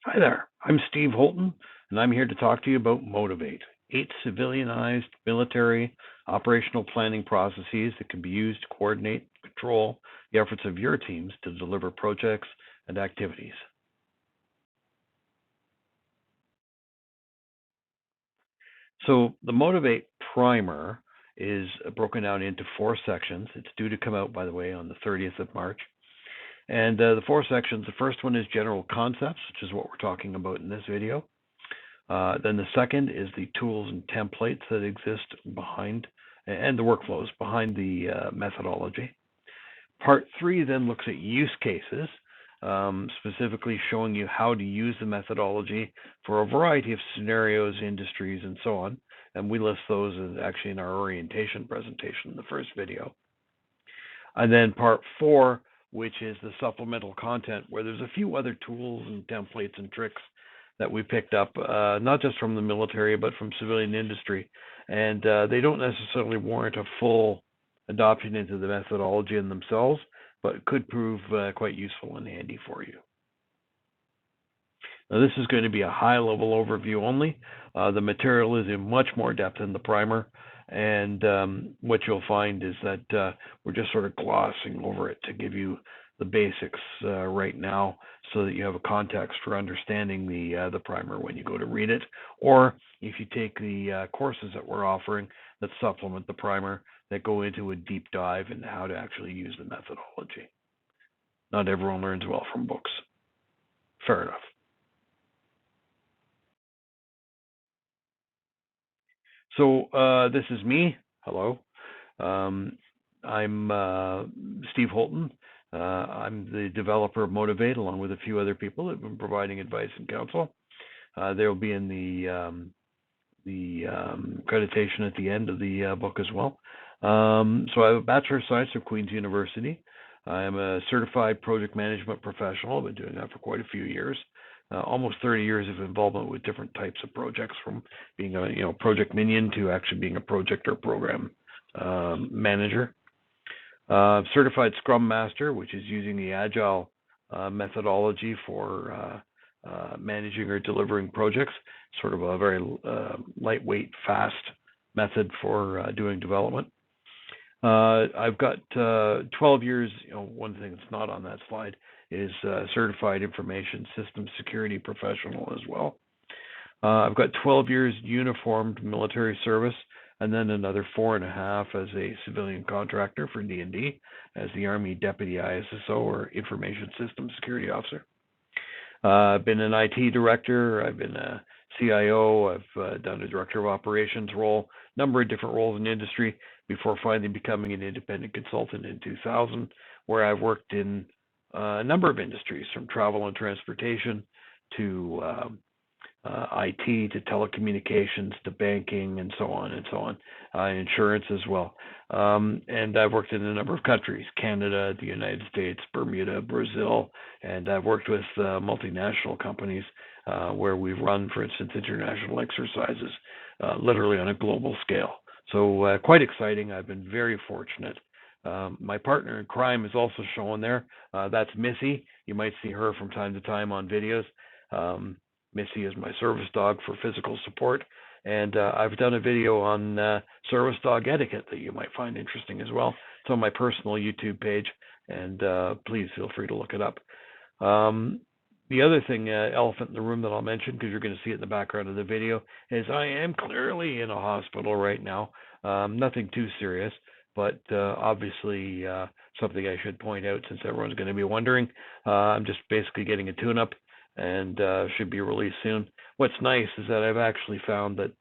Hi there, I'm Steve Holton, and I'm here to talk to you about MOTIVE8, 8 civilianized military operational planning processes that can be used to coordinate and control the efforts of your teams to deliver projects and activities. So the MOTIVE8 primer is broken down into 4 sections. It's due to come out, by the way, on the 30th of March. And the 4 sections, the first one is general concepts, which is what we're talking about in this video. Then the second is the tools and templates that exist behind and the workflows behind the methodology. Part 3 then looks at use cases, specifically showing you how to use the methodology for a variety of scenarios, industries, and so on. And we list those actually in our orientation presentation in the first video. And then part 4, which is the supplemental content, where there's a few other tools and templates and tricks that we picked up, not just from the military, but from civilian industry. And they don't necessarily warrant a full adoption into the methodology in themselves, but could prove quite useful and handy for you. Now, this is going to be a high-level overview only. The material is in much more depth in the primer, and what you'll find is that we're just sort of glossing over it to give you the basics right now, so that you have a context for understanding the primer when you go to read it, or if you take the courses that we're offering that supplement the primer, that go into a deep dive into how to actually use the methodology. Not everyone learns well from books. Fair enough. So this is me. Hello. I'm Steve Holton. I'm the developer of MOTIVE8, along with a few other people that have been providing advice and counsel. They will be in the accreditation at the end of the book as well. So I have a Bachelor of Science from Queen's University. I am a certified project management professional. I've been doing that for quite a few years. Almost 30 years of involvement with different types of projects, from being a project minion to actually being a project or program manager. Certified Scrum Master, which is using the Agile methodology for managing or delivering projects. Sort of a very lightweight, fast method for doing development. I've got 12 years. One thing that's not on that slide is certified information systems security professional as well. I've got 12 years uniformed military service, and then another 4.5 as a civilian contractor for D&D as the Army Deputy ISSO, or Information Systems Security Officer. I've been an IT director. I've been a CIO. I've done a director of operations role, number of different roles in industry before finally becoming an independent consultant in 2000, where I've worked in a number of industries, from travel and transportation to IT to telecommunications to banking and so on and so on, insurance as well. And I've worked in a number of countries: Canada, the United States, Bermuda, Brazil, and I've worked with multinational companies where we've run, for instance, international exercises, literally on a global scale. So quite exciting. I've been very fortunate. My partner in crime is also shown there. That's Missy. You might see her from time to time on videos. Missy is my service dog for physical support, and I've done a video on service dog etiquette that you might find interesting as well. It's on my personal YouTube page, and please feel free to look it up. The other thing, elephant in the room, that I'll mention, because you're going to see it in the background of the video, is I am clearly in a hospital right now. Nothing too serious, but obviously something I should point out, since everyone's going to be wondering. I'm just basically getting a tune-up, and should be released soon. What's nice is that I've actually found that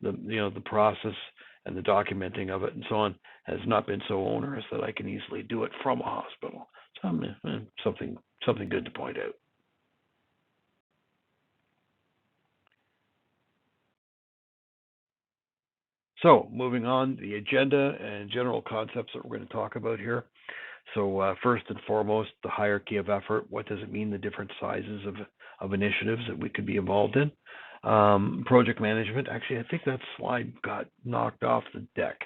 the process and the documenting of it and so on has not been so onerous that I can easily do it from a hospital. So something good to point out. So moving on, the agenda and general concepts that we're going to talk about here. So first and foremost, the hierarchy of effort. What does it mean, the different sizes of initiatives that we could be involved in? Project management. Actually, I think that slide got knocked off the deck,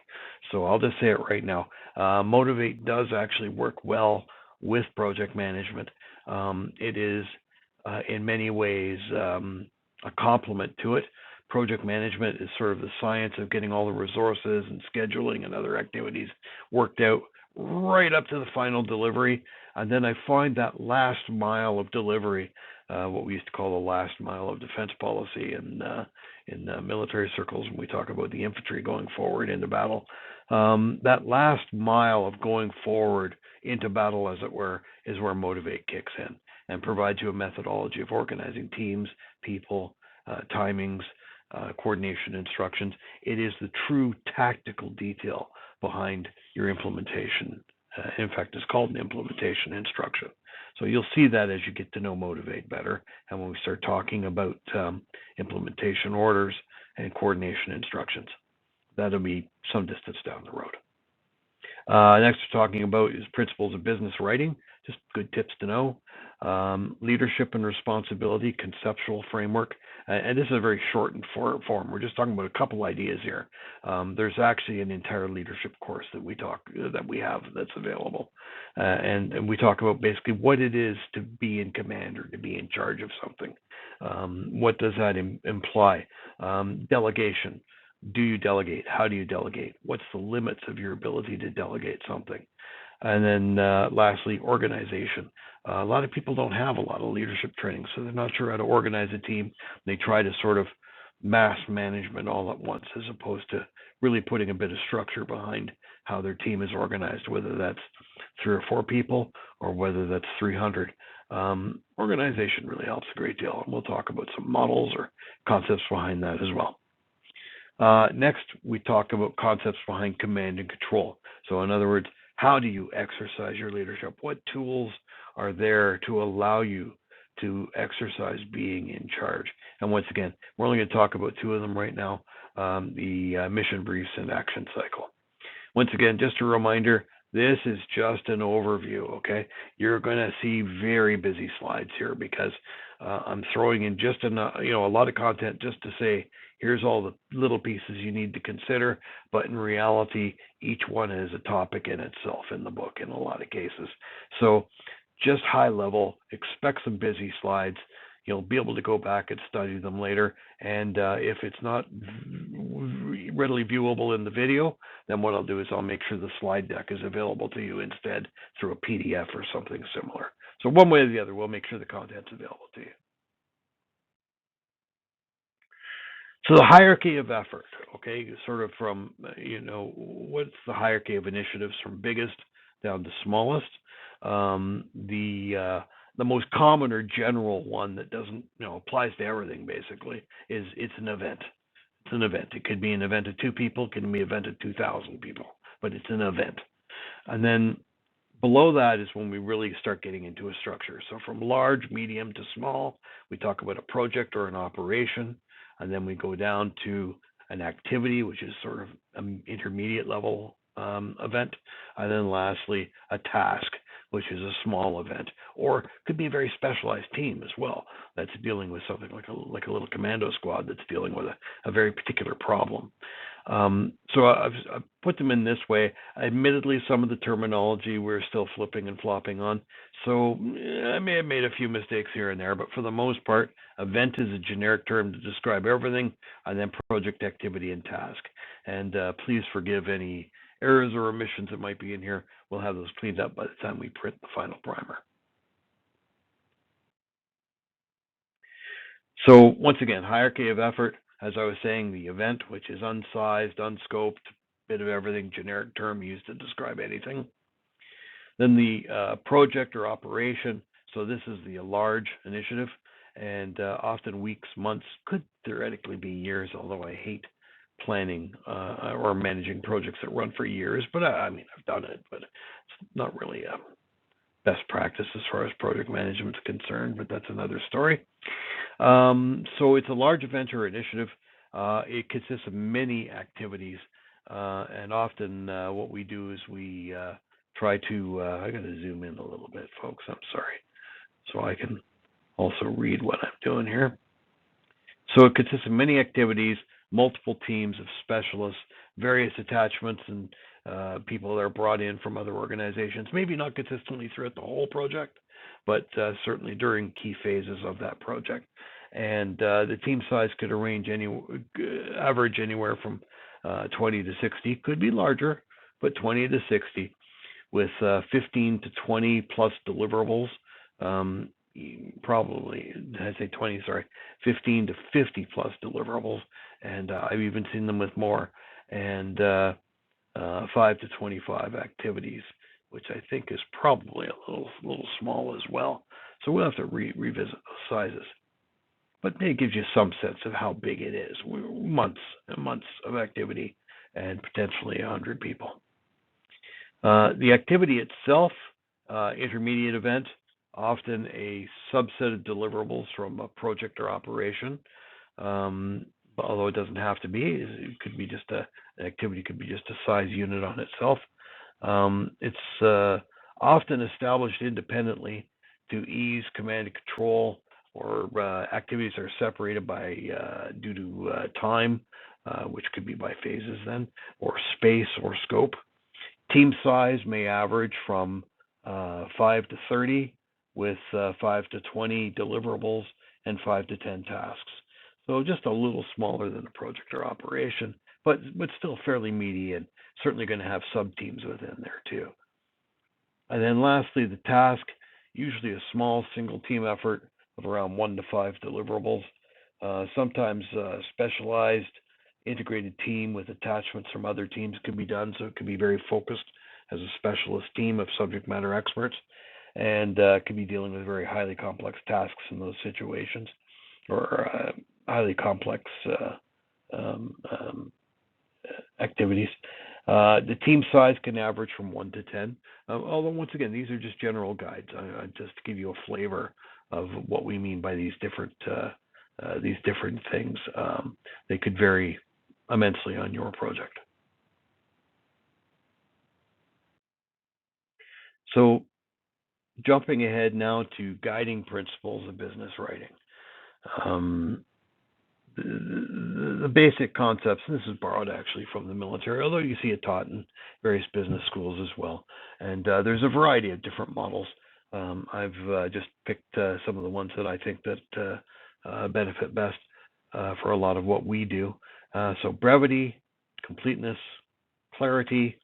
so I'll just say it right now. MOTIVE8 does actually work well with project management. It is in many ways a complement to it. Project management is sort of the science of getting all the resources and scheduling and other activities worked out right up to the final delivery. And then I find that last mile of delivery, what we used to call the last mile of defense policy in military circles when we talk about the infantry going forward into battle. That last mile of going forward into battle, as it were, is where Motivate kicks in and provides you a methodology of organizing teams, people, timings, coordination instructions. It is the true tactical detail behind your implementation. In fact, it's called an implementation instruction. So you'll see that as you get to know Motivate better, and when we start talking about implementation orders and coordination instructions. That'll be some distance down the road. Next, we're talking about is principles of business writing, just good tips to know. Leadership and responsibility, conceptual framework. And this is a very shortened form. We're just talking about a couple ideas here. There's actually an entire leadership course that we have that's available. And we talk about basically what it is to be in command or to be in charge of something. What does that imply? Delegation. Do you delegate? How do you delegate? What's the limits of your ability to delegate something? And then lastly, organization. A lot of people don't have a lot of leadership training, so they're not sure how to organize a team. They try to sort of mass management all at once, as opposed to really putting a bit of structure behind how their team is organized, whether that's 3 or 4 people or whether that's 300. Organization really helps a great deal, and we'll talk about some models or concepts behind that as well. Next, we talk about concepts behind command and control. So in other words, how do you exercise your leadership? What tools are there to allow you to exercise being in charge? And once again, we're only going to talk about 2 of them right now, the mission briefs and action cycle. Once again, just a reminder, this is just an overview, okay? You're going to see very busy slides here because I'm throwing in just a lot of content just to say, here's all the little pieces you need to consider, but in reality, each one is a topic in itself in the book in a lot of cases. So just high level, expect some busy slides. You'll be able to go back and study them later. And if it's not readily viewable in the video, then what I'll do is I'll make sure the slide deck is available to you instead through a PDF or something similar. So one way or the other, we'll make sure the content's available to you. So the hierarchy of effort, okay, sort of from, what's the hierarchy of initiatives from biggest down to smallest? The most common or general one that doesn't, applies to everything basically is it's an event. It's an event. It could be an event of 2 people, it can be an event of 2,000 people, but it's an event. And then below that is when we really start getting into a structure. So from large, medium to small, we talk about a project or an operation. And then we go down to an activity, which is sort of an intermediate level event. And then lastly, a task, which is a small event, or could be a very specialized team as well that's dealing with something like a little commando squad that's dealing with a very particular problem. So I've put them in this way. Admittedly, some of the terminology we're still flipping and flopping on, so I may have made a few mistakes here and there, but for the most part, event is a generic term to describe everything, and then project, activity, and task. And please forgive any errors or omissions that might be in here. We'll have those cleaned up by the time we print the final primer. So once again, hierarchy of effort. As I was saying, the event, which is unsized, unscoped, bit of everything, generic term used to describe anything. Then the project or operation. So this is the large initiative, and often weeks, months, could theoretically be years, although I hate planning or managing projects that run for years. But I mean, I've done it, but it's not really a best practice as far as project management is concerned, but that's another story. So it's a large event or initiative. It consists of many activities, and often what we do is we try to, I got to zoom in a little bit, folks, I'm sorry, so I can also read what I'm doing here. So it consists of many activities, multiple teams of specialists, various attachments and people that are brought in from other organizations, maybe not consistently throughout the whole project, but certainly during key phases of that project. And the team size could average anywhere from 20 to 60, could be larger, but 20 to 60, with 15 to 20 plus deliverables. Probably, I say 20, sorry, 15 to 50 plus deliverables, and I've even seen them with more, and 5 to 25 activities, which I think is probably a little small as well. So we'll have to revisit those sizes. But it gives you some sense of how big it is. Months and months of activity, and potentially 100 people. The activity itself, intermediate event, often a subset of deliverables from a project or operation. Although it doesn't have to be, it could be just an activity, could be just a size unit on itself. It's often established independently to ease command and control, or activities are separated by due to time, which could be by phases then, or space or scope. Team size may average from 5 to 30, with 5 to 20 deliverables and 5 to 10 tasks. So just a little smaller than a project or operation, but still fairly meaty, and certainly going to have sub-teams within there too. And then lastly, the task, usually a small single team effort of around 1 to 5 deliverables. Sometimes specialized integrated team with attachments from other teams can be done, so it can be very focused as a specialist team of subject matter experts, and can be dealing with very highly complex tasks in those situations, or highly complex activities. The team size can average from 1 to 10, although once again, these are just general guides, just to give you a flavor of what we mean by these different things. They could vary immensely on your project. So jumping ahead now to guiding principles of business writing. The basic concepts, and this is borrowed actually from the military, although you see it taught in various business schools as well. And there's a variety of different models. I've just picked some of the ones that I think that benefit best for a lot of what we do. So brevity, completeness, clarity,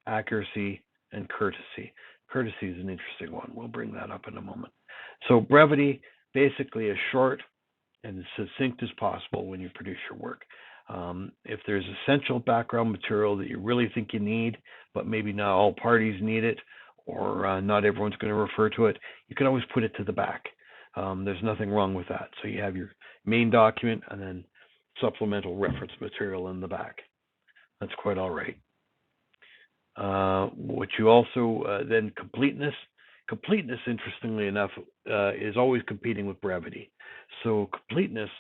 accuracy, and courtesy. Courtesy is an interesting one. We'll bring that up in a moment. So brevity, basically as short and as succinct as possible when you produce your work. If there's essential background material that you really think you need, but maybe not all parties need it, or not everyone's going to refer to it, you can always put it to the back. There's nothing wrong with that. So you have your main document and then supplemental reference material in the back. That's quite all right. What you also, then completeness. Completeness, interestingly enough, is always competing with brevity. So completeness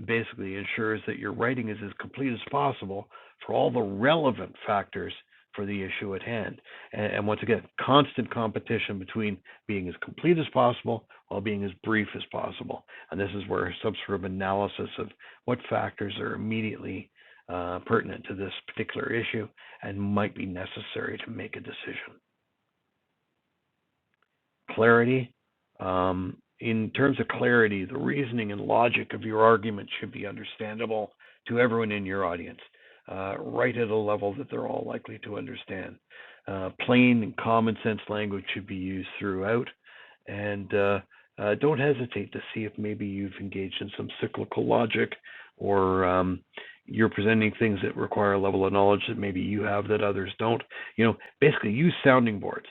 basically ensures that your writing is as complete as possible for all the relevant factors for the issue at hand. And once again, constant competition between being as complete as possible while being as brief as possible. And this is where some sort of analysis of what factors are immediately pertinent to this particular issue and might be necessary to make a decision. Clarity. In terms of clarity, the reasoning and logic of your argument should be understandable to everyone in your audience, right at a level that they're all likely to understand. Plain and common sense language should be used throughout, and don't hesitate to see if maybe you've engaged in some cyclical logic, or you're presenting things that require a level of knowledge that maybe you have that others don't. Basically use sounding boards.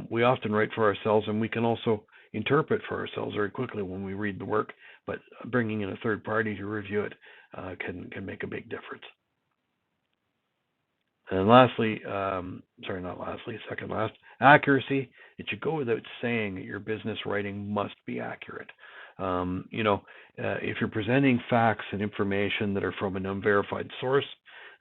We often write for ourselves, and we can also interpret for ourselves very quickly when we read the work, but bringing in a third party to review it can make a big difference. And lastly, second last, accuracy. It should go without saying that your business writing must be accurate. If you're presenting facts and information that are from an unverified source,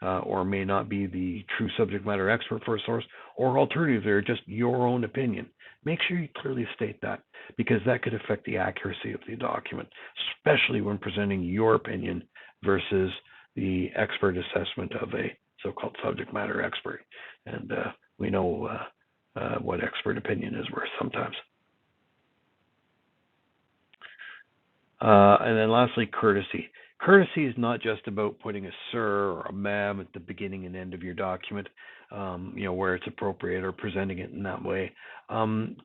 or may not be the true subject matter expert for a source, or alternatively, they're just your own opinion, make sure you clearly state that, because that could affect the accuracy of the document, especially when presenting your opinion versus the expert assessment of a so-called subject matter expert. And we know what expert opinion is worth sometimes. And then lastly, courtesy. Courtesy is not just about putting a sir or a ma'am at the beginning and end of your document, where it's appropriate, or presenting it in that way.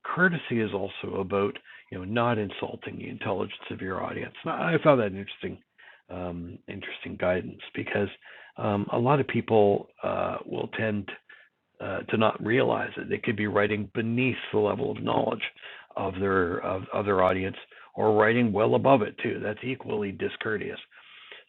Courtesy is also about, not insulting the intelligence of your audience. Now, I found that interesting guidance, because a lot of people will tend to not realize that they could be writing beneath the level of knowledge of their audience, or writing well above it too. That's equally discourteous.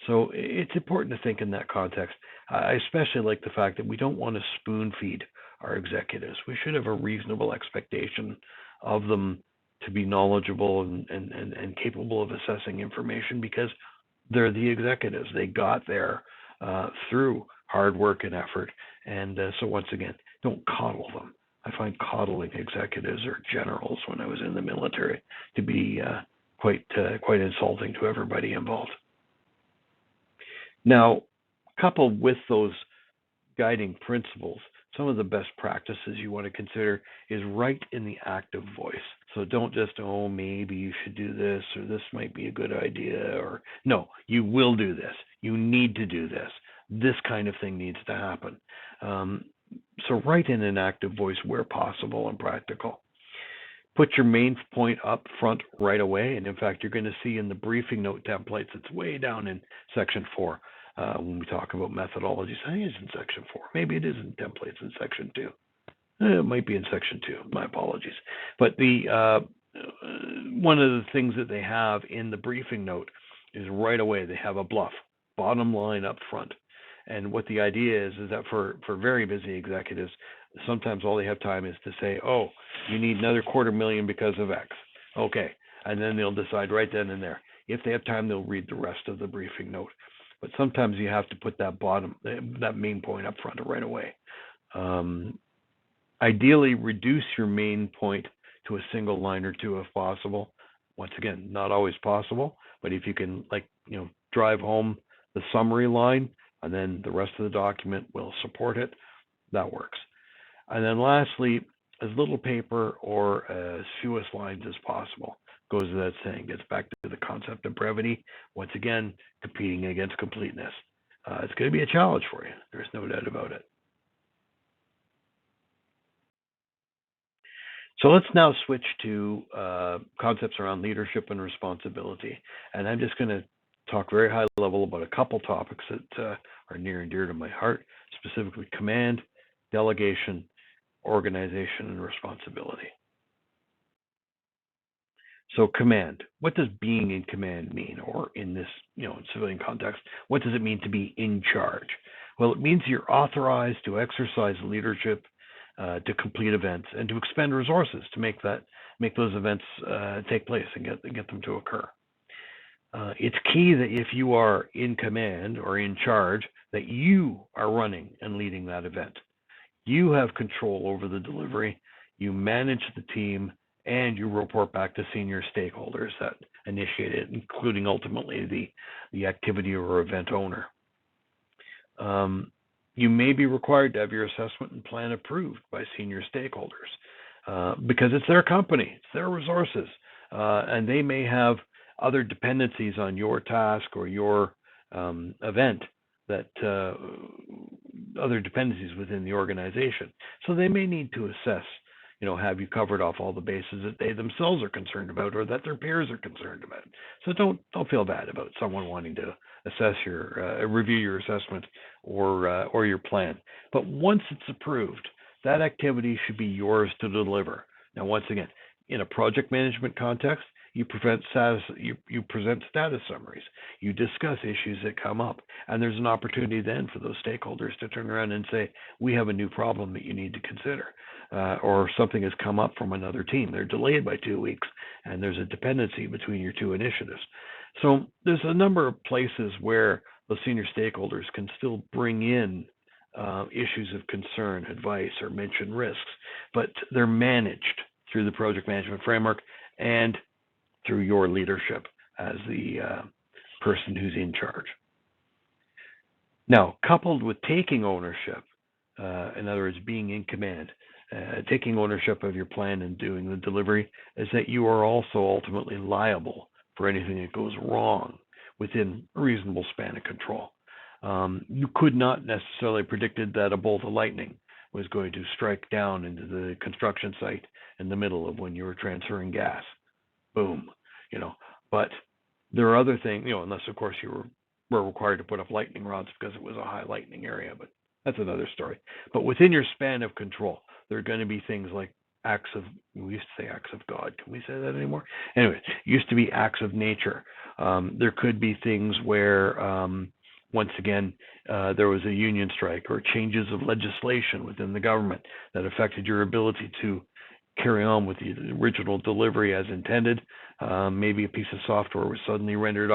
So it's important to think in that context. I especially like the fact that we don't want to spoon feed our executives. We should have a reasonable expectation of them to be knowledgeable and capable of assessing information, because they're the executives. They got there through hard work and effort. And so once again, don't coddle them. I find coddling executives or generals when I was in the military to be quite insulting to everybody involved. Now, coupled with those guiding principles, some of the best practices you want to consider is write in the active voice. So don't just, maybe you should do this, or this might be a good idea, or no, you will do this. You need to do this. This kind of thing needs to happen. So write in an active voice where possible and practical. Put your main point up front right away. And in fact, you're going to see in the briefing note templates, it's way down in section 4 when we talk about methodologies. I think it's in section 4. Maybe it is in templates in section 2. It might be in section 2. My apologies. But the one of the things that they have in the briefing note is right away they have a bluff, bottom line up front. And what the idea is that for very busy executives, sometimes all they have time is to say, you need another $250,000 because of X. Okay. And then they'll decide right then and there. If they have time, they'll read the rest of the briefing note. But sometimes you have to put that main point up front right away. Ideally, reduce your main point to a single line or two if possible. Once again, not always possible, but if you can, drive home the summary line, and then the rest of the document will support it, that works. And then lastly, as little paper or as fewest lines as possible. Goes without saying, gets back to the concept of brevity. Once again, competing against completeness. It's going to be a challenge for you. There's no doubt about it. So let's now switch to concepts around leadership and responsibility. And I'm just going to talk very high level about a couple topics that are near and dear to my heart, specifically command, delegation, organization, and responsibility. So command, what does being in command mean? Or in this, in civilian context, what does it mean to be in charge? Well, it means you're authorized to exercise leadership, to complete events, and to expend resources to make those events take place and get them to occur. It's key that if you are in command or in charge, that you are running and leading that event. You have control over the delivery, you manage the team, and you report back to senior stakeholders that initiate it, including ultimately the activity or event owner. You may be required to have your assessment and plan approved by senior stakeholders because it's their company, it's their resources, and they may have other dependencies on your task or your event, that other dependencies within the organization. So they may need to assess, have you covered off all the bases that they themselves are concerned about or that their peers are concerned about. So don't feel bad about someone wanting to assess review your assessment or your plan. But once it's approved, that activity should be yours to deliver. Now, once again, in a project management context, you present status summaries. You discuss issues that come up, and there's an opportunity then for those stakeholders to turn around and say, we have a new problem that you need to consider, or something has come up from another team. They're delayed by 2 weeks, and there's a dependency between your two initiatives. So there's a number of places where the senior stakeholders can still bring in issues of concern, advice, or mention risks, but they're managed through the project management framework and through your leadership as the person who's in charge. Now, coupled with taking ownership, in other words, being in command, taking ownership of your plan and doing the delivery, is that you are also ultimately liable for anything that goes wrong within a reasonable span of control. You could not necessarily predicted that a bolt of lightning was going to strike down into the construction site in the middle of when you were transferring gas. Boom, you know. But there are other things, unless of course you were required to put up lightning rods because it was a high lightning area, but that's another story. But within your span of control, there are going to be things like acts of, we used to say acts of God. Can we say that anymore? Anyway, it used to be acts of nature. There could be things where, once again, there was a union strike or changes of legislation within the government that affected your ability to carry on with the original delivery as intended. Maybe a piece of software was suddenly rendered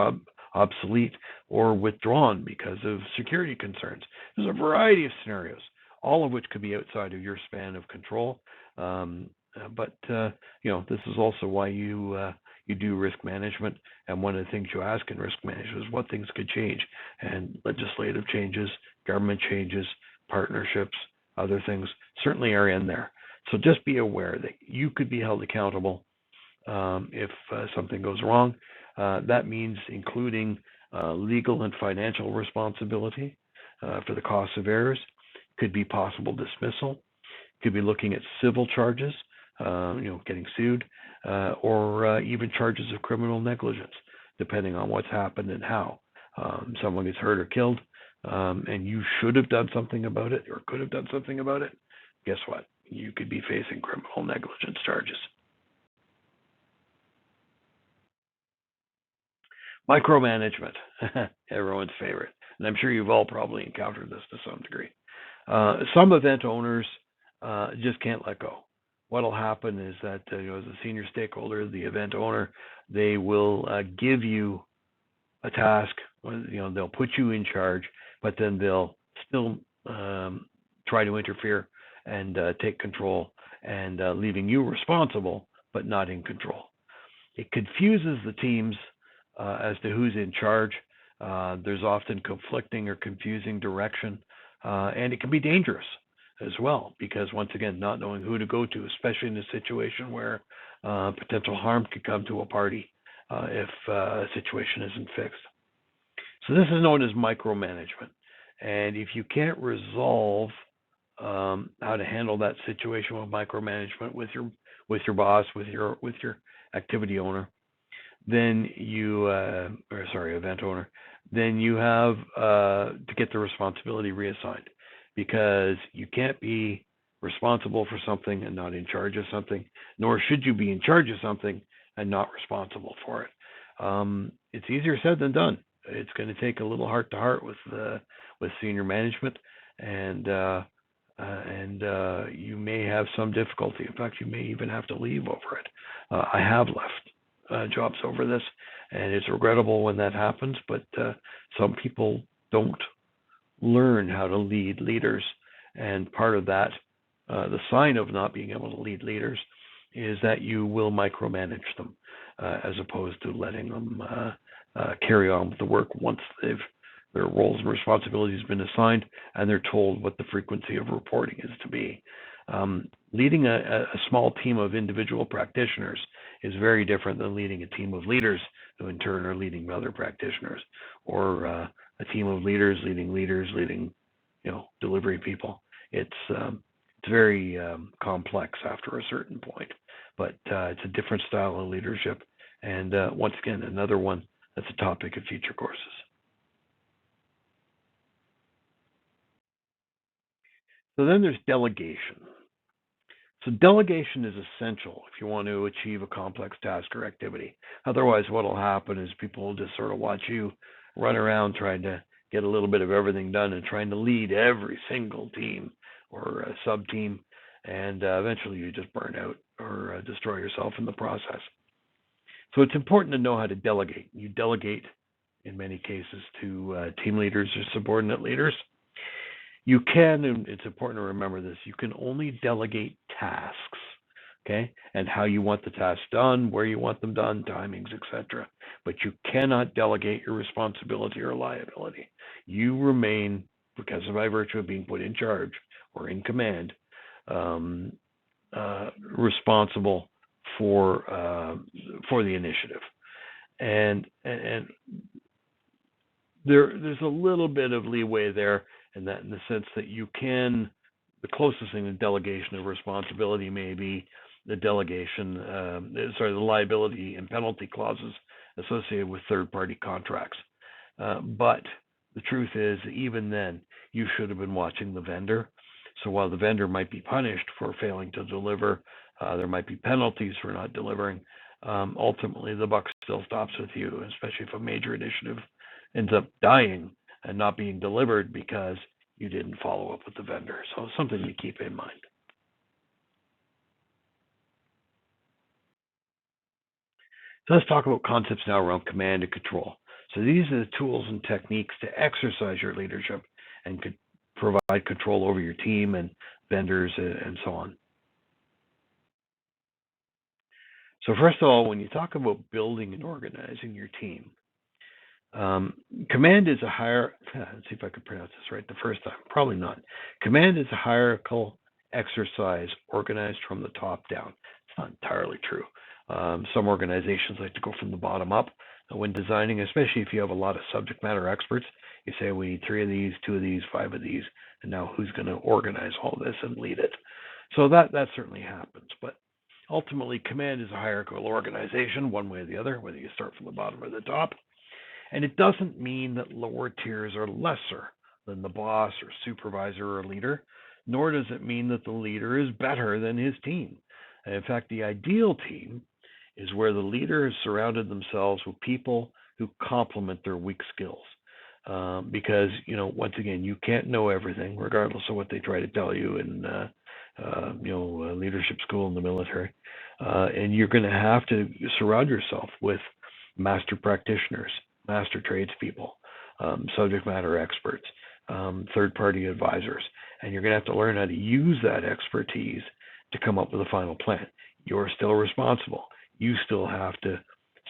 obsolete or withdrawn because of security concerns. There's a variety of scenarios, all of which could be outside of your span of control. But this is also why you do risk management. And one of the things you ask in risk management is what things could change, and legislative changes, government changes, partnerships, other things certainly are in there. So just be aware that you could be held accountable if something goes wrong. That means including legal and financial responsibility for the costs of errors. Could be possible dismissal. Could be looking at civil charges, getting sued, or even charges of criminal negligence, depending on what's happened and how. Someone gets hurt or killed, and you should have done something about it or could have done something about it. Guess what? You could be facing criminal negligence charges. Micromanagement, everyone's favorite. And I'm sure you've all probably encountered this to some degree. Some event owners just can't let go. What'll happen is that as a senior stakeholder, the event owner, they will give you a task. They'll put you in charge, but then they'll still try to interfere and take control, and leaving you responsible but not in control. It confuses the teams as to who's in charge. There's often conflicting or confusing direction, and it can be dangerous as well, because once again, not knowing who to go to, especially in a situation where potential harm could come to a party if a situation isn't fixed. So this is known as micromanagement. And if you can't resolve how to handle that situation with micromanagement with your boss, with your activity owner, then event owner, then you have to get the responsibility reassigned, because you can't be responsible for something and not in charge of something, nor should you be in charge of something and not responsible for it. It's easier said than done. It's going to take a little heart to heart with senior management, and you may have some difficulty. In fact, you may even have to leave over it. I have left jobs over this, and it's regrettable when that happens, but some people don't learn how to lead leaders, and part of that, the sign of not being able to lead leaders, is that you will micromanage them as opposed to letting them carry on with the work once their roles and responsibilities have been assigned and they're told what the frequency of reporting is to be. Leading a small team of individual practitioners is very different than leading a team of leaders who in turn are leading other practitioners, or a team of leaders leading delivery people. It's very complex after a certain point, but it's a different style of leadership, and once again, another one that's a topic of future courses. So then there's delegation. So delegation is essential if you want to achieve a complex task or activity. Otherwise, what will happen is people will just sort of watch you run around trying to get a little bit of everything done and trying to lead every single team or sub-team, and eventually you just burn out or destroy yourself in the process. So it's important to know how to delegate. You delegate, in many cases, to team leaders or subordinate leaders. You can, and it's important to remember this, you can only delegate tasks, okay, and how you want the tasks done, where you want them done, timings, etc. but you cannot delegate your responsibility or liability. You remain, because of by virtue of being put in charge or in command, responsible for the initiative. And there's a little bit of leeway there in the sense that you can, the closest thing to delegation of responsibility may be the the liability and penalty clauses associated with third-party contracts. But the truth is, even then, you should have been watching the vendor. So while the vendor might be punished for failing to deliver, there might be penalties for not delivering. Ultimately, the buck still stops with you, especially if a major initiative ends up dying and not being delivered because you didn't follow up with the vendor. So something to keep in mind. So let's talk about concepts now around command and control. So these are the tools and techniques to exercise your leadership and could provide control over your team and vendors and so on. So first of all, when you talk about building and organizing your team, command is a let's see if I can pronounce this right the first time. Probably not. Command is a hierarchical exercise organized from the top down. It's not entirely true. Some organizations like to go from the bottom up when designing, especially if you have a lot of subject matter experts. You say, we need 3 of these, 2 of these, 5 of these, and now who's going to organize all this and lead it? So that certainly happens. But ultimately, command is a hierarchical organization, one way or the other, whether you start from the bottom or the top. And it doesn't mean that lower tiers are lesser than the boss or supervisor or leader, nor does it mean that the leader is better than his team. And in fact, the ideal team is where the leader has surrounded themselves with people who complement their weak skills. Because, once again, you can't know everything, regardless of what they try to tell you in, leadership school in the military. And you're going to have to surround yourself with master practitioners, master tradespeople, subject matter experts, third-party advisors, and you're going to have to learn how to use that expertise to come up with a final plan. You're still responsible. You still have to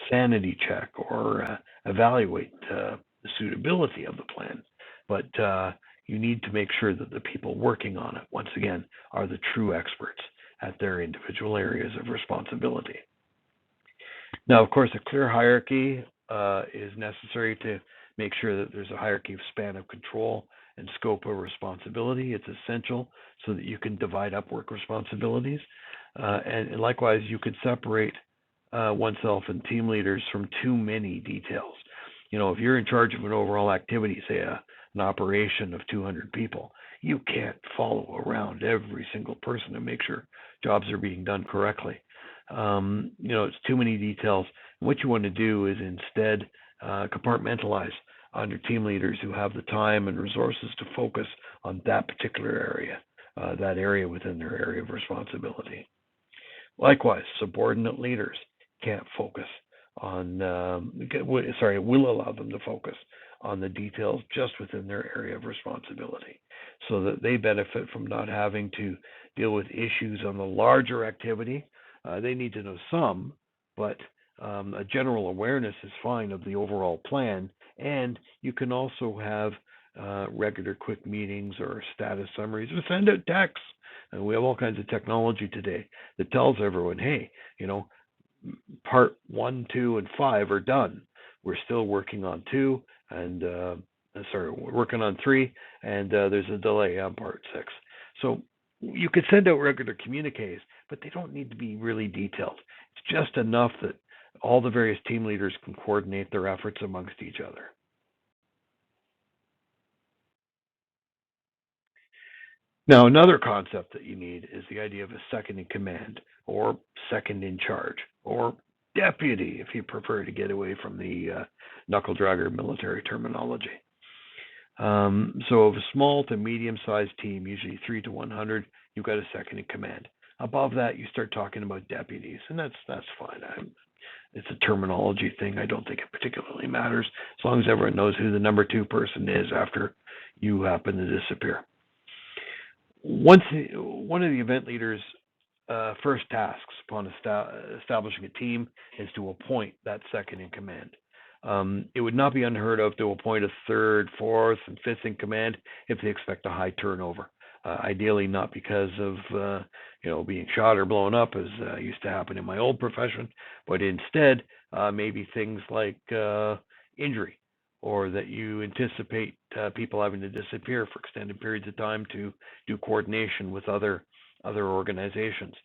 sanity check or evaluate the suitability of the plan, but you need to make sure that the people working on it, once again, are the true experts at their individual areas of responsibility. Now, of course, a clear hierarchy is necessary to make sure that there's a hierarchy of span of control and scope of responsibility. It's essential so that you can divide up work responsibilities. And likewise, you could separate oneself and team leaders from too many details. If you're in charge of an overall activity, say an operation of 200 people, you can't follow around every single person to make sure jobs are being done correctly. It's too many details. And what you want to do is instead compartmentalize under team leaders who have the time and resources to focus on that particular area, that area within their area of responsibility. Likewise, subordinate leaders can't focus on, will allow them to focus on the details just within their area of responsibility so that they benefit from not having to deal with issues on the larger activity. They need to know some, but a general awareness is fine of the overall plan. And you can also have regular quick meetings or status summaries or send out texts. And we have all kinds of technology today that tells everyone, hey, part 1, 2, and 5 are done. We're still working on 2, and we're working on 3, and there's a delay on part 6. So you could send out regular communiques, but they don't need to be really detailed. It's just enough that all the various team leaders can coordinate their efforts amongst each other. Now, another concept that you need is the idea of a second in command, or second in charge, or deputy, if you prefer to get away from the knuckle-dragger military terminology. So of a small to medium-sized team, usually 3 to 100, you've got a second in command. Above that, you start talking about deputies, and that's fine. It's a terminology thing. I don't think it particularly matters, as long as everyone knows who the number 2 person is after you happen to disappear. One of the event leaders first tasks upon establishing a team is to appoint that second in command. It would not be unheard of to appoint a third, fourth, and fifth in command if they expect a high turnover. Ideally, not because of being shot or blown up, as used to happen in my old profession, but instead maybe things like injury, or that you anticipate people having to disappear for extended periods of time to do coordination with other organizations.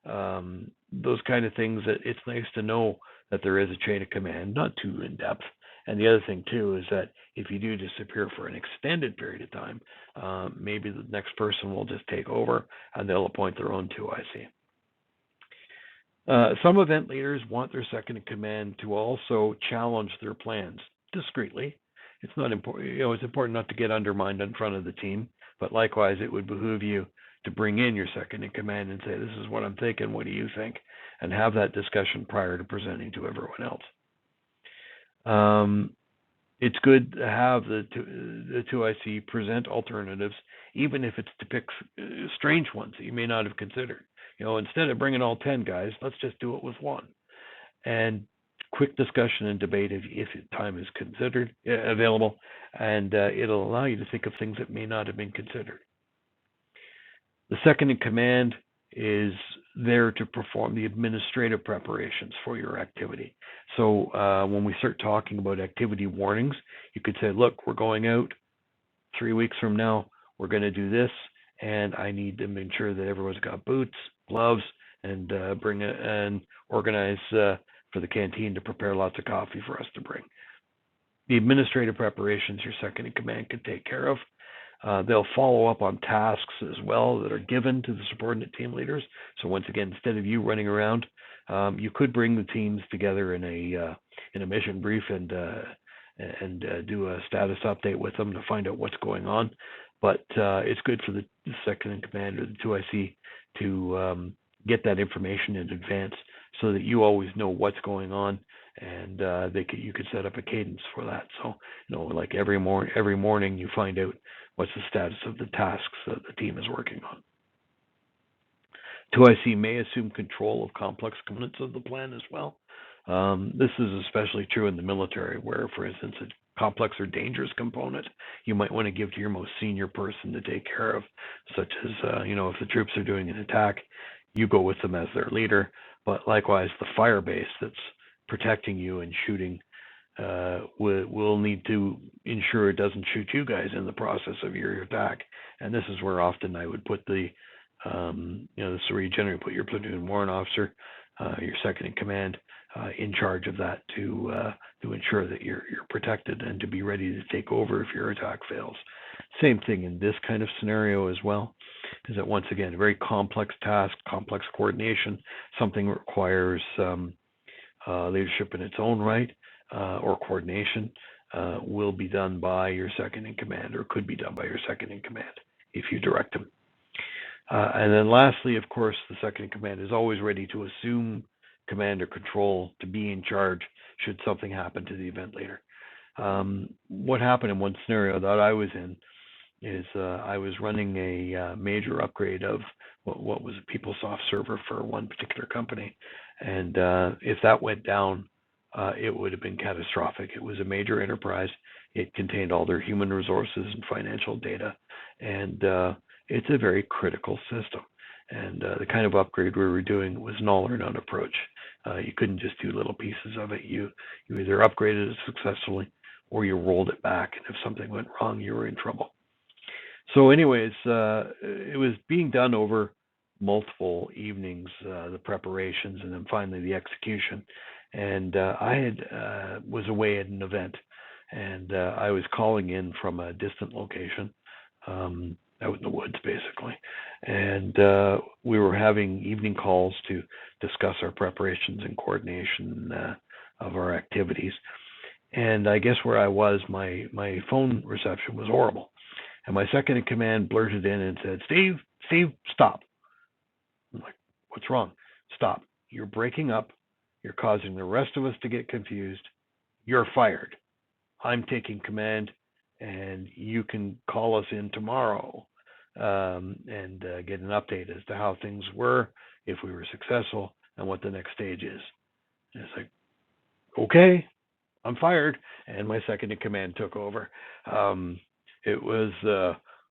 Those kind of things, that it's nice to know that there is a chain of command, not too in depth. And the other thing too is that if you do disappear for an extended period of time, maybe the next person will just take over and they'll appoint their own 2IC. Some event leaders want their second in command to also challenge their plans discreetly. It's not important, it's important not to get undermined in front of the team, but likewise, it would behoove you to bring in your second in command and say, this is what I'm thinking, what do you think? And have that discussion prior to presenting to everyone else. It's good to have the 2IC present alternatives, even if it's to pick strange ones that you may not have considered. Instead of bringing all 10 guys, let's just do it with one. And quick discussion and debate if time is considered available, and it'll allow you to think of things that may not have been considered. The second in command is there to perform the administrative preparations for your activity. So when we start talking about activity warnings, you could say, look, we're going out 3 weeks from now, we're going to do this, and I need to make sure that everyone's got boots, gloves, and bring it and organize for the canteen to prepare lots of coffee for us to bring. The administrative preparations your second in command can take care of. They'll follow up on tasks as well that are given to the subordinate team leaders. So once again, instead of you running around, you could bring the teams together in a mission brief and do a status update with them to find out what's going on. But it's good for the second in command or the 2IC to get that information in advance so that you always know what's going on, and you could set up a cadence for that. So like every morning you find out what's the status of the tasks that the team is working on. 2IC may assume control of complex components of the plan as well. This is especially true in the military, where, for instance, a complex or dangerous component you might want to give to your most senior person to take care of, such as, if the troops are doing an attack, you go with them as their leader. But likewise, the fire base that's protecting you and shooting will need to ensure it doesn't shoot you guys in the process of your attack. And this is where often I would put this is where you generally put your platoon warrant officer, your second in command, in charge of that to ensure that you're protected and to be ready to take over if your attack fails. Same thing in this kind of scenario as well, is that once again, a very complex task, complex coordination, something requires leadership in its own right, or coordination, will be done by your second in command, or could be done by your second in command if you direct them. And then lastly, of course, the second in command is always ready to assume command or control, to be in charge should something happen to the event leader. What happened in one scenario that I was in is I was running a major upgrade of what was a PeopleSoft server for one particular company. And if that went down, it would have been catastrophic. It was a major enterprise. It contained all their human resources and financial data. And it's a very critical system. And the kind of upgrade we were doing was an all or none approach. You couldn't just do little pieces of it. You either upgraded it successfully or you rolled it back. And if something went wrong, you were in trouble. So anyways, it was being done over multiple evenings, the preparations, and then finally the execution. And I was away at an event, and I was calling in from a distant location, out in the woods, basically. And we were having evening calls to discuss our preparations and coordination of our activities. And I guess where I was, my phone reception was horrible. And my second in command blurted in and said, Steve, stop. I'm like, what's wrong? Stop. You're breaking up. You're causing the rest of us to get confused. You're fired. I'm taking command, and you can call us in tomorrow and get an update as to how things were if we were successful and what the next stage is. And it's like, okay, I'm fired, and my second in command took over. It was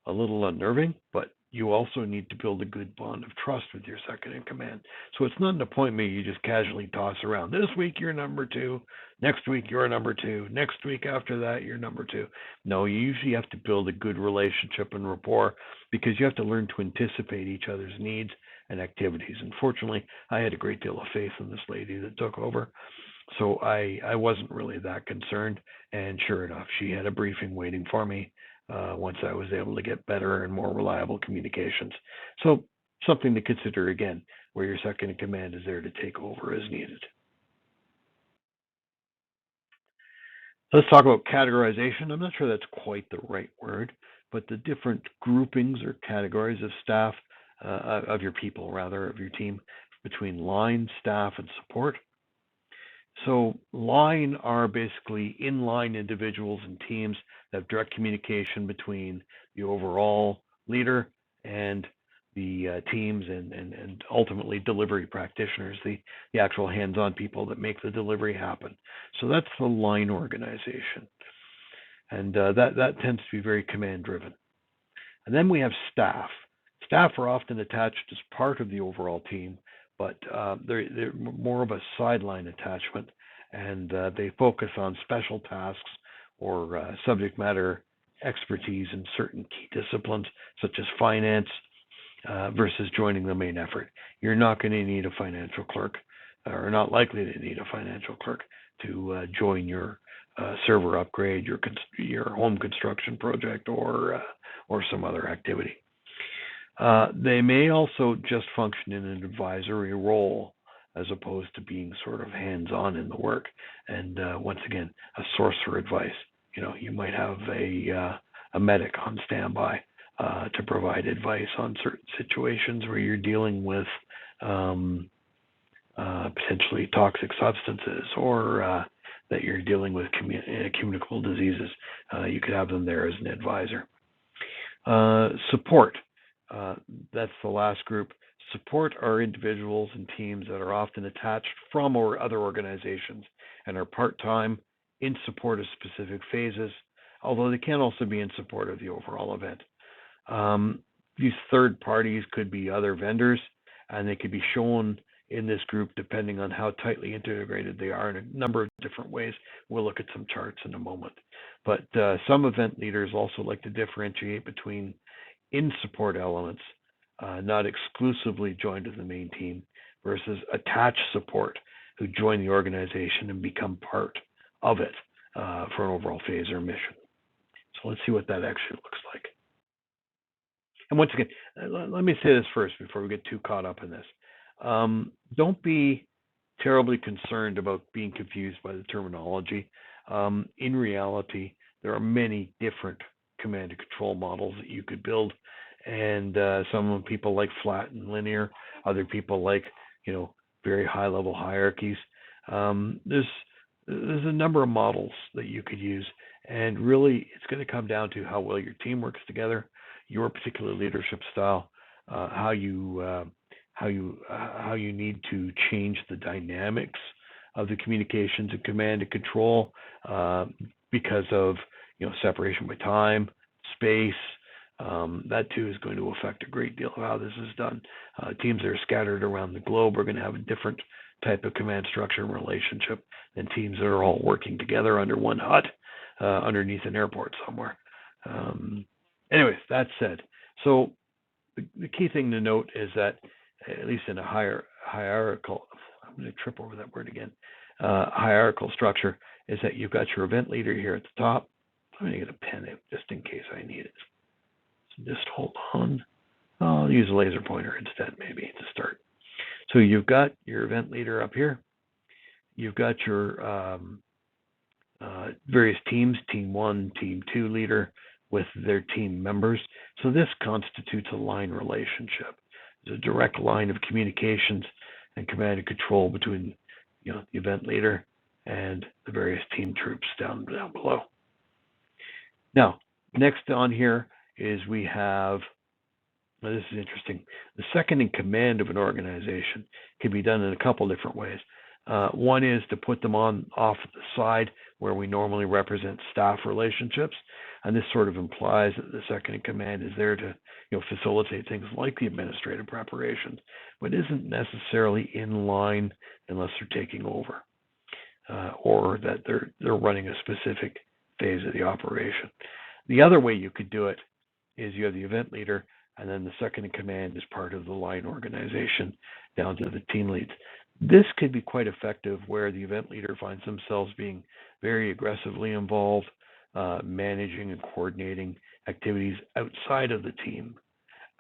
a little unnerving, but you also need to build a good bond of trust with your second in command. So it's not an appointment you just casually toss around. This week you're number two, next week you're number two, next week after that you're number two. No, you usually have to build a good relationship and rapport because you have to learn to anticipate each other's needs and activities. Unfortunately, I had a great deal of faith in this lady that took over. So I wasn't really that concerned. And sure enough, she had a briefing waiting for me once I was able to get better and more reliable communications. So something to consider again, where your second in command is there to take over as needed. Let's talk about categorization. I'm not sure that's quite the right word, but the different groupings or categories of staff, of your people rather, of your team, between line, staff, and support. So line are basically inline individuals and teams that have direct communication between the overall leader and the teams and ultimately delivery practitioners, the actual hands-on people that make the delivery happen. So that's the line organization. And that tends to be very command-driven. And then we have staff. Staff are often attached as part of the overall team, but they're more of a sideline attachment, and they focus on special tasks or subject matter expertise in certain key disciplines, such as finance, versus joining the main effort. You're not going to need a financial clerk, or not likely to need a financial clerk to join your server upgrade, your home construction project, or some other activity. They may also just function in an advisory role as opposed to being sort of hands-on in the work. And once again, a source for advice. You might have a medic on standby to provide advice on certain situations where you're dealing with potentially toxic substances or that you're dealing with communicable diseases. You could have them there as an advisor. Support. That's the last group. Support are individuals and teams that are often attached from or other organizations and are part-time in support of specific phases, although they can also be in support of the overall event. These third parties could be other vendors, and they could be shown in this group depending on how tightly integrated they are in a number of different ways. We'll look at some charts in a moment. But some event leaders also like to differentiate between in-support elements, not exclusively joined to the main team, versus attached support who join the organization and become part of it for an overall phase or mission. So let's see what that actually looks like. And once again, let me say this first before we get too caught up in this. Don't be terribly concerned about being confused by the terminology. In reality, there are many different command and control models that you could build, and some people like flat and linear. Other people like very high level hierarchies. There's a number of models that you could use, and really it's going to come down to how well your team works together, your particular leadership style, how you need to change the dynamics of the communications and command and control because of separation by time, space. That too is going to affect a great deal of how this is done. Teams that are scattered around the globe are going to have a different type of command structure and relationship than teams that are all working together under one hut underneath an airport somewhere. Anyways, that said, so the key thing to note is that, at least in a hierarchical, I'm going to trip over that word again, hierarchical structure, is that you've got your event leader here at the top. I'm going to get a pen just in case I need it. So just hold on. I'll use a laser pointer instead, maybe, to start. So you've got your event leader up here. You've got your various teams, team 1, team 2 leader with their team members. So this constitutes a line relationship. There's a direct line of communications and command and control between the event leader and the various team troops down below. Now, next on here is we have Now, this is interesting. The second in command of an organization can be done in a couple different ways. One is to put them on off the side where we normally represent staff relationships, and this sort of implies that the second in command is there to, facilitate things like the administrative preparations, but isn't necessarily in line unless they're taking over, or that they're running a specific phase of the operation. The other way you could do it is you have the event leader, and then the second in command is part of the line organization down to the team leads. This could be quite effective where the event leader finds themselves being very aggressively involved, managing and coordinating activities outside of the team.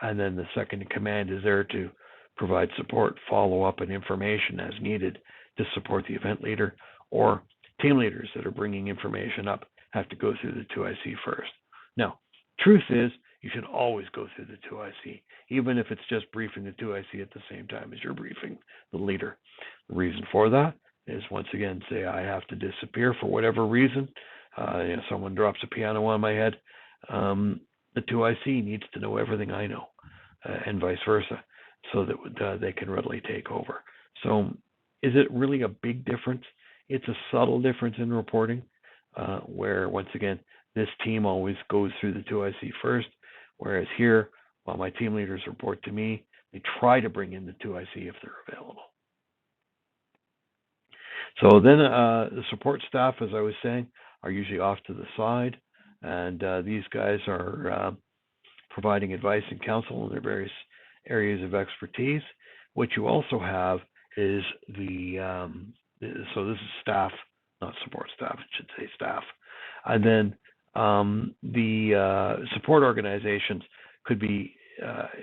And then the second in command is there to provide support, follow up, and information as needed to support the event leader, or team leaders that are bringing information up have to go through the 2IC first. Now, truth is, you should always go through the 2IC, even if it's just briefing the 2IC at the same time as you're briefing the leader. The reason for that is, once again, say I have to disappear for whatever reason. Someone drops a piano on my head. The 2IC needs to know everything I know, and vice versa, so that they can readily take over. So is it really a big difference? It's a subtle difference in reporting, where, once again, this team always goes through the 2IC first, whereas here, while my team leaders report to me, they try to bring in the 2IC if they're available. So then the support staff, as I was saying, are usually off to the side, and these guys are providing advice and counsel in their various areas of expertise. What you also have is so this is staff, not support staff, it should say staff. And then the support organizations could be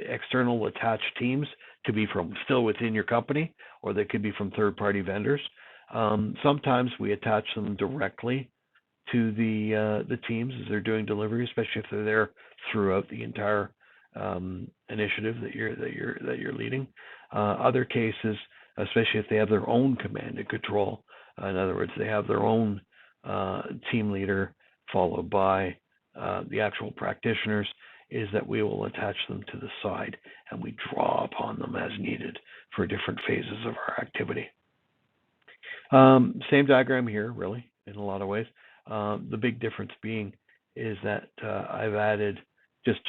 external attached teams, to be from still within your company, or they could be from third-party vendors. Sometimes we attach them directly to the teams as they're doing delivery, especially if they're there throughout the entire initiative that you're leading. Other cases, especially if they have their own command and control, in other words, they have their own team leader followed by the actual practitioners, is that we will attach them to the side and we draw upon them as needed for different phases of our activity. Same diagram here, really, in a lot of ways. The big difference being is that I've added, just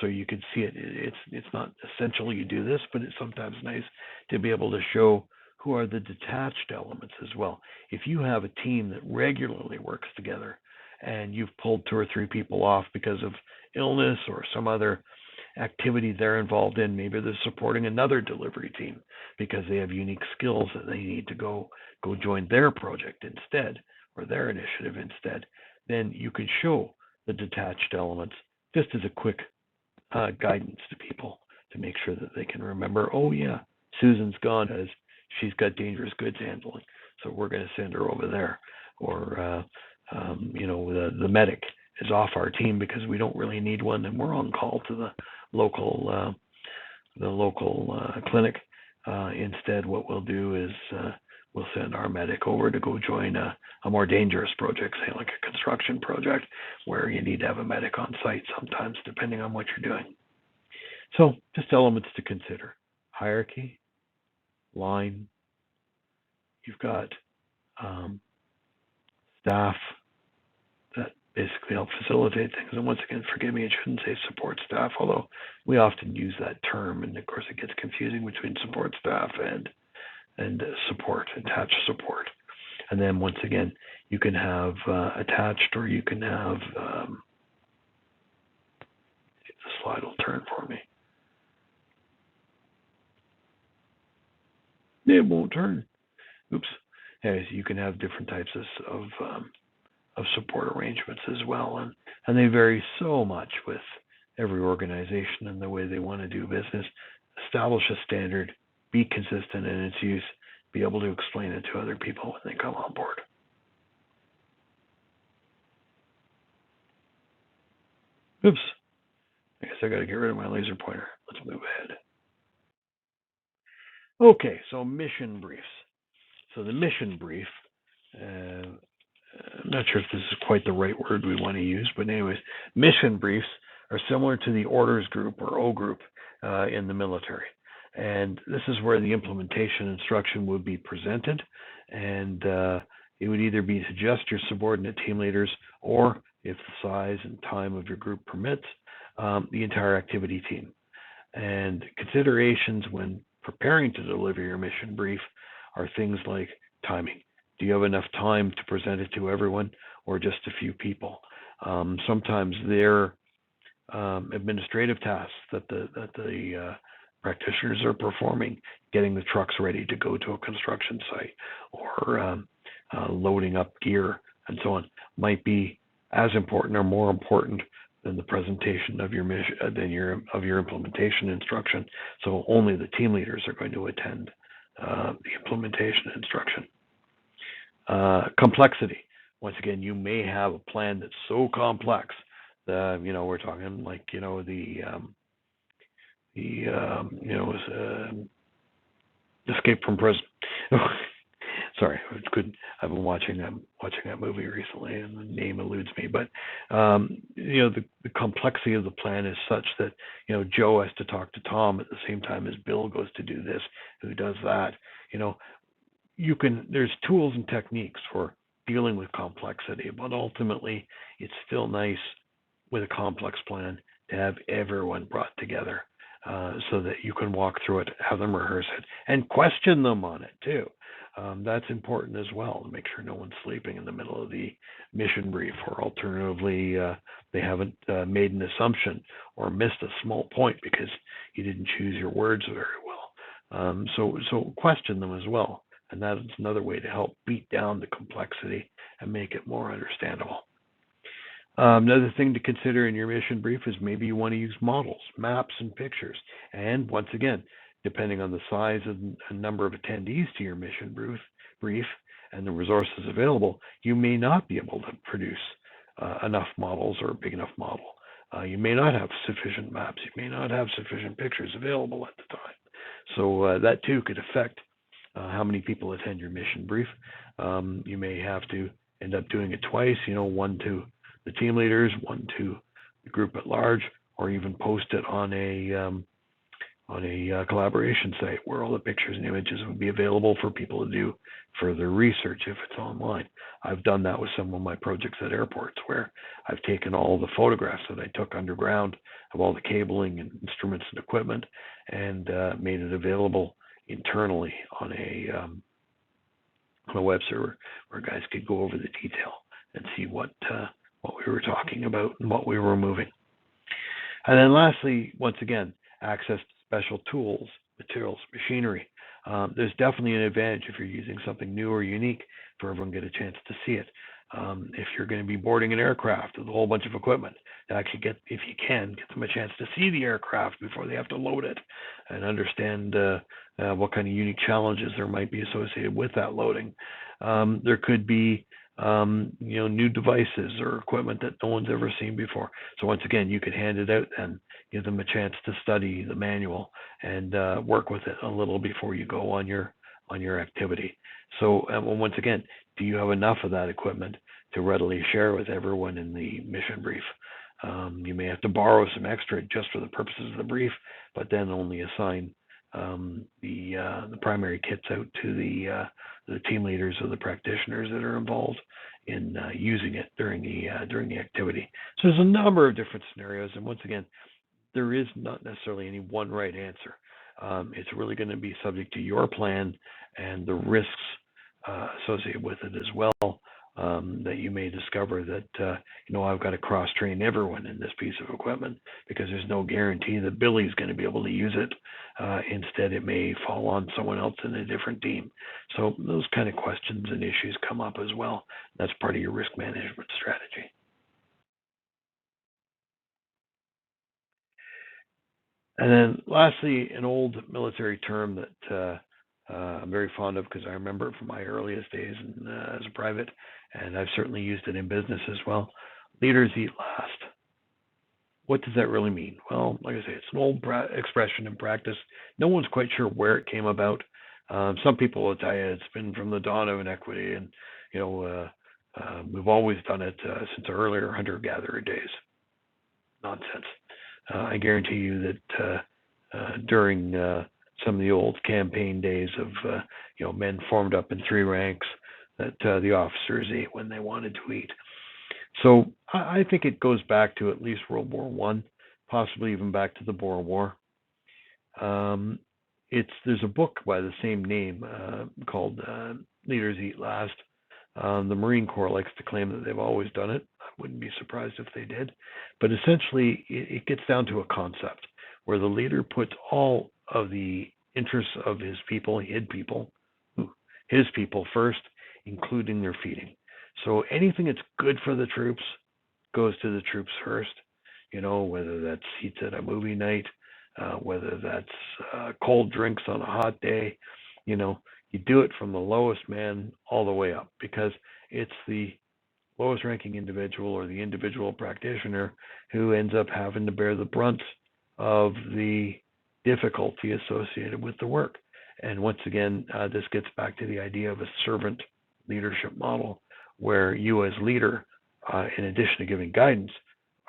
so you can see it. It's not essential you do this, but it's sometimes nice to be able to show who are the detached elements as well. If you have a team that regularly works together and you've pulled 2 or 3 people off because of illness or some other activity they're involved in, maybe they're supporting another delivery team because they have unique skills that they need to go join their project instead, or their initiative instead, then you can show the detached elements just as a quick guidance to people to make sure that they can remember, oh yeah, Susan's gone as she's got dangerous goods handling, so we're going to send her over there. Or the medic is off our team because we don't really need one, and we're on call to the local clinic. Instead, what we'll do is we'll send our medic over to go join a more dangerous project, say like a construction project, where you need to have a medic on site sometimes, depending on what you're doing. So just elements to consider: hierarchy, line. You've got staff that basically help facilitate things. And once again, forgive me, it shouldn't say support staff, although we often use that term, and of course it gets confusing between support staff and support, attached support. And then once again, you can have attached, or you can have, if the slide will turn for me. It won't turn. Oops. Anyways, you can have different types of support arrangements as well, and they vary so much with every organization and the way they want to do business. Establish a standard, be consistent in its use, be able to explain it to other people when they come on board. Oops. I guess I got to get rid of my laser pointer. Let's move ahead. Okay, so mission briefs. So the mission brief, I'm not sure if this is quite the right word we want to use, but anyways, mission briefs are similar to the orders group or O group in the military. And this is where the implementation instruction would be presented, and it would either be to just your subordinate team leaders, or if the size and time of your group permits, the entire activity team. And considerations when preparing to deliver your mission brief are things like timing. Do you have enough time to present it to everyone, or just a few people? Sometimes they're administrative tasks that the practitioners are performing, getting the trucks ready to go to a construction site, or loading up gear and so on, might be as important or more important than the presentation of your mission, of your implementation instruction. So only the team leaders are going to attend the implementation instruction. Complexity. Once again, you may have a plan that's so complex that we're talking like Escape from Prison. Sorry, I've been watching that movie recently, and the name eludes me. But the complexity of the plan is such that Joe has to talk to Tom at the same time as Bill goes to do this, who does that. There's tools and techniques for dealing with complexity, but ultimately it's still nice with a complex plan to have everyone brought together, so that you can walk through it, have them rehearse it, and question them on it too. That's important as well, to make sure no one's sleeping in the middle of the mission brief, or alternatively they haven't made an assumption or missed a small point because you didn't choose your words very well. So question them as well, and that is another way to help beat down the complexity and make it more understandable. Another thing to consider in your mission brief is maybe you want to use models, maps, and pictures. And once again, depending on the size and number of attendees to your mission brief and the resources available, you may not be able to produce enough models or a big enough model. You may not have sufficient maps. You may not have sufficient pictures available at the time. So that too could affect how many people attend your mission brief. You may have to end up doing it twice, one to the team leaders, one to the group at large, or even post it on a collaboration site where all the pictures and images would be available for people to do further research if it's online. I've done that with some of my projects at airports, where I've taken all the photographs that I took underground of all the cabling and instruments and equipment, and made it available internally on a web server where guys could go over the detail and see what we were talking about and what we were moving. And then lastly, once again, access to special tools, materials, machinery. There's definitely an advantage if you're using something new or unique for everyone to get a chance to see it. If you're going to be boarding an aircraft with a whole bunch of equipment, to actually if you can, get them a chance to see the aircraft before they have to load it, and understand what kind of unique challenges there might be associated with that loading. There could be new devices or equipment that no one's ever seen before. So once again, you could hand it out and give them a chance to study the manual and work with it a little before you go on your activity. So once again, do you have enough of that equipment to readily share with everyone in the mission brief? You may have to borrow some extra just for the purposes of the brief, but then only assign the primary kits out to the team leaders or the practitioners that are involved in using it during the activity. So there's a number of different scenarios, and once again, there is not necessarily any one right answer. It's really going to be subject to your plan and the risks associated with it as well. That you may discover that I've got to cross-train everyone in this piece of equipment, because there's no guarantee that Billy's going to be able to use it. Instead, it may fall on someone else in a different team. So those kind of questions and issues come up as well. That's part of your risk management strategy. And then lastly, an old military term that I'm very fond of, because I remember it from my earliest days as a private, and I've certainly used it in business as well. Leaders eat last. What does that really mean? Well, like I say, it's an old expression in practice. No one's quite sure where it came about. Some people will tell you it's been from the dawn of inequity, and we've always done it since our earlier hunter-gatherer days. nonsense. I guarantee you that during some of the old campaign days of men formed up in three ranks, that the officers ate when they wanted to eat. So I think it goes back to at least World War One, possibly even back to the Boer War. There's a book by the same name called Leaders Eat Last. The Marine Corps likes to claim that they've always done it. I wouldn't be surprised if they did. But essentially, it gets down to a concept where the leader puts all of the interests of his people first, including their feeding. So anything that's good for the troops goes to the troops first. Whether that's seats at a movie night, whether that's cold drinks on a hot day, you do it from the lowest man all the way up, because it's the lowest ranking individual or the individual practitioner who ends up having to bear the brunt of the difficulty associated with the work. And once again, this gets back to the idea of a servant leadership model, where you as leader, in addition to giving guidance,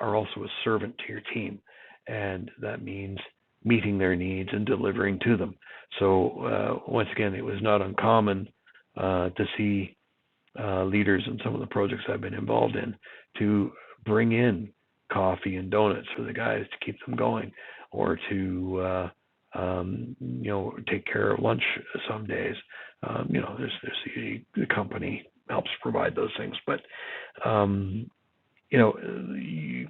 are also a servant to your team. And that means meeting their needs and delivering to them. So once again, it was not uncommon to see leaders in some of the projects I've been involved in to bring in coffee and donuts for the guys to keep them going, or to take care of lunch some days. There's the company helps provide those things, but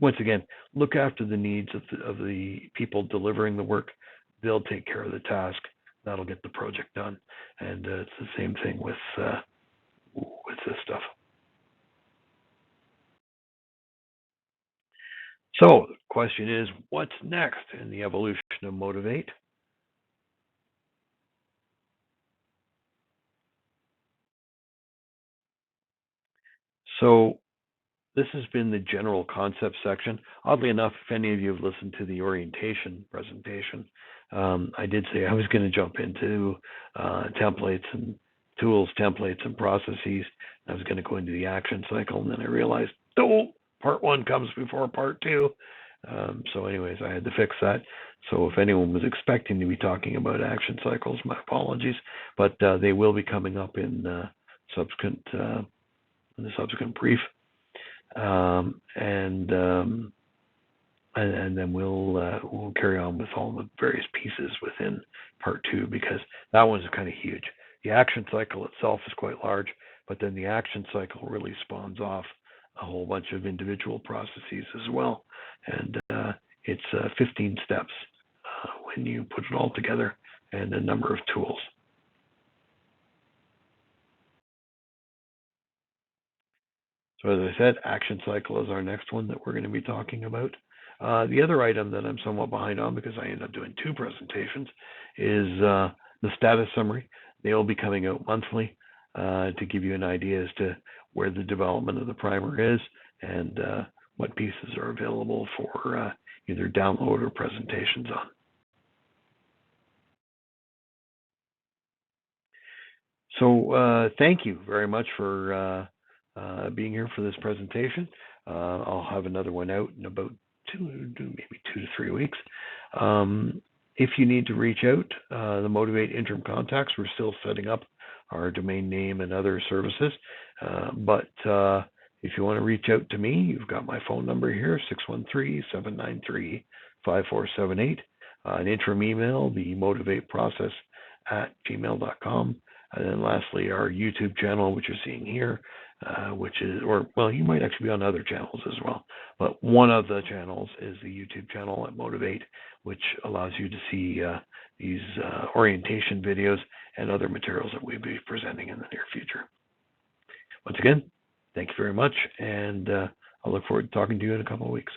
once again, look after the needs of the people delivering the work. They'll take care of the task. That'll get the project done. And it's the same thing with this stuff. So the question is, what's next in the evolution of Motivate? So this has been the general concept section. Oddly enough, if any of you have listened to the orientation presentation, I did say I was going to jump into templates and tools, templates and processes. I was going to go into the action cycle, and then I realized, part one comes before part two. So anyways, I had to fix that. So if anyone was expecting to be talking about action cycles, my apologies, but they will be coming up in the subsequent brief. And then we'll carry on with all the various pieces within part two, because that one's kind of huge. The action cycle itself is quite large, but then the action cycle really spawns off a whole bunch of individual processes as well. And it's 15 steps when you put it all together, and a number of tools. So as I said, action cycle is our next one that we're going to be talking about. The other item that I'm somewhat behind on, because I end up doing two presentations, is the status summary. They will be coming out monthly to give you an idea as to where the development of the primer is, and what pieces are available for either download or presentations on. So thank you very much for being here for this presentation. I'll have another one out in about maybe 2 to 3 weeks. If you need to reach out, the Motivate interim contacts, we're still setting up our domain name and other services. But if you want to reach out to me, you've got my phone number here, 613-793-5478. An interim email, the motivate8process@gmail.com. And then lastly, our YouTube channel, which you're seeing here, which is, you might actually be on other channels as well. But one of the channels is the YouTube channel at Motivate, which allows you to see these orientation videos and other materials that we'll be presenting in the near future. Once again, thank you very much, and I look forward to talking to you in a couple of weeks.